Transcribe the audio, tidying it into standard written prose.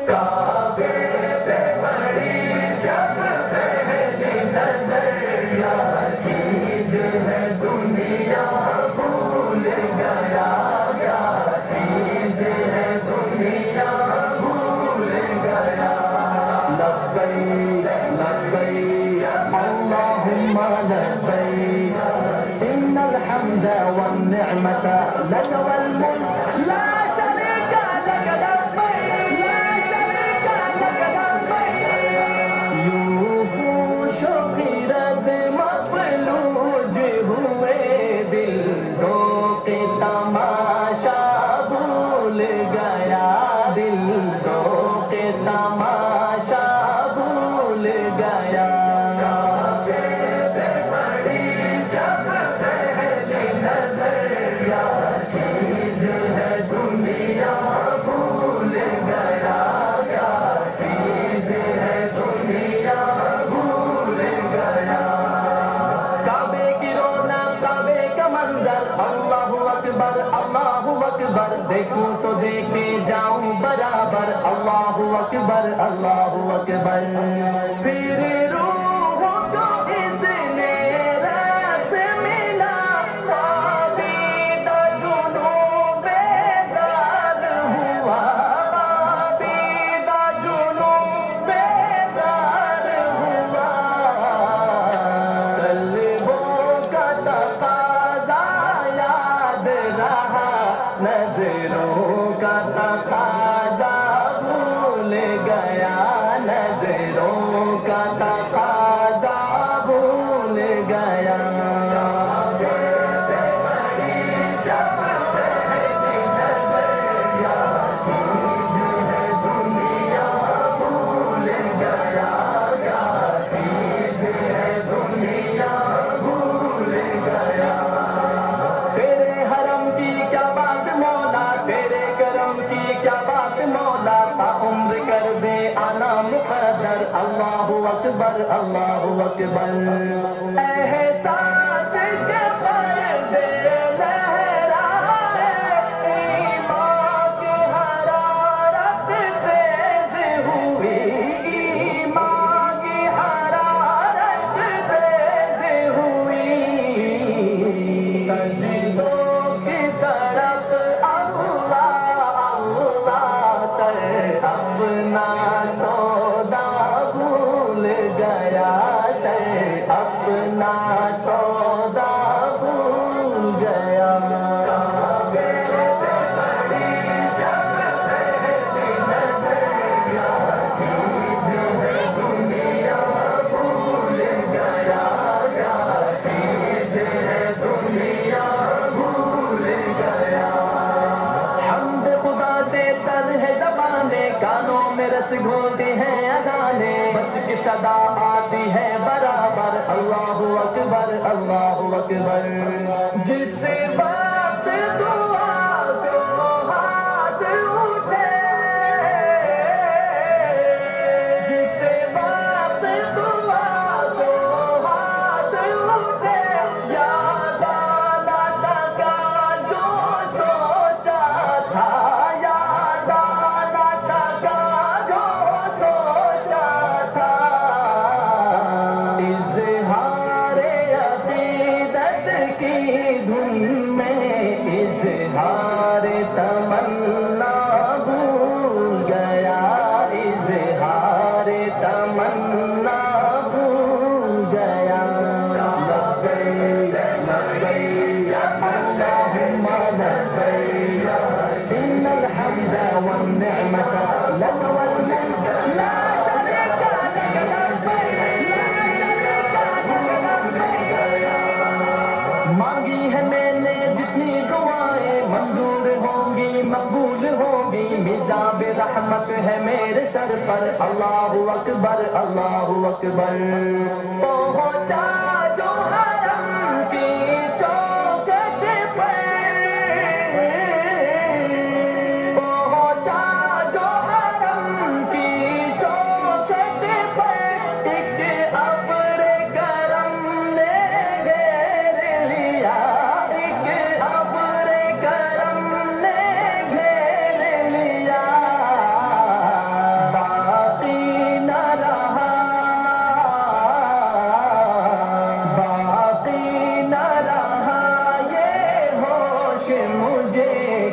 کعبے پہ پڑی جب پہلی نظر، کیا چیز ہے دنیا بھول گیا، کیا چیز ہے دنیا بھول گیا۔ لبیک لبیک اللہم لبیک، ان الحمد والنعمت لک والملک لا شریک لک لبیک، لا شریک لک لبیک۔ یوں پوش و خرد مفلوج ہوئے، دل ذوق تماشا بھول گیا، دل ذوق تماشا بھول گیا۔ کعبے پہ پڑی جب پہلی نظر، کیا چیز ہے دنیا بھول گیا، کیا چیز ہے دنیا بھول گیا۔ کعبے کی رونق، کعبے کا منظر، اللہ اکبر اللہ اکبر، دیکھوں تو دیکھے جاؤں برابر، اللہ اکبر اللہ اکبر۔ پھر روح کو اس نے رس ملا، خوابیدہ جنوں بیدار ہوا، خوابیدہ جنوں بیدار ہوا۔ قلبوں کا تقاضا یاد رہا، نظروں کا تقاضا بھول گیا، نظروں کا تقاضا بھول گیا۔ کعبے پہ پڑی جب پہلی نظر، کیا چیز ہے دنیا بھول گیا، کیا چیز ہے دنیا بھول گیا۔ تیرے حرم کی کیا بات مولا، تیرے کرم کی کیا بات مولا، تا عمر کر دے آنا مقدر، اللہ اکبر اللہ اکبر۔ احساس کے پردے لہرائے، ایمان کی حرارت تیز ہوئی، ایمان کی حرارت تیز ہوئی۔ سجدوں کی طرف اللہ اللہ، سر اپنا سودا بھول گیا، سر اپنا سودا بھول گیا۔ کعبے پہ پڑی جب پہلی نظر، کیا چیز ہے دنیا بھول گیا، کیا چیز ہے دنیا بھول گیا۔ حمد خدا سے تر ہے زبانیں، کانوں میں رس گھونٹی ہیں اذانیں، بس کی صدا آتی ہے برابر، اللہ اکبر اللہ اکبر۔ جس وقت دعا کو ہاتھ اٹھے، جس وقت دعا کو ہاتھ اٹھے، یاد آنا سکا جو سوچا تھا، یاد آنا سکا جو سوچا تھا۔ اظہار عقیدت کی دھن میں، اظہار تمنا بھول گیا، اظہار تمنا بھول گیا۔ لبیک لبیک اللہم لبیک، ان الحمد والنعمت لک والملک لا شریک لک لبیک، لا شریک لک لبیک۔ مانگی ہے میں نے جتنی دعائیں، منظور ہوں گی مقبول ہوں گی، مزاب رحمت ہے میرے سر پر، اللہ اکبر اللہ اکبر۔ پہنچا جو حرم کی چوکھٹ پر، پہنچا جو حرم کی چوکھٹ پر، ایک ابر کرم نے گھیر لیا، ایک ابر کرم نے گھیر لیا۔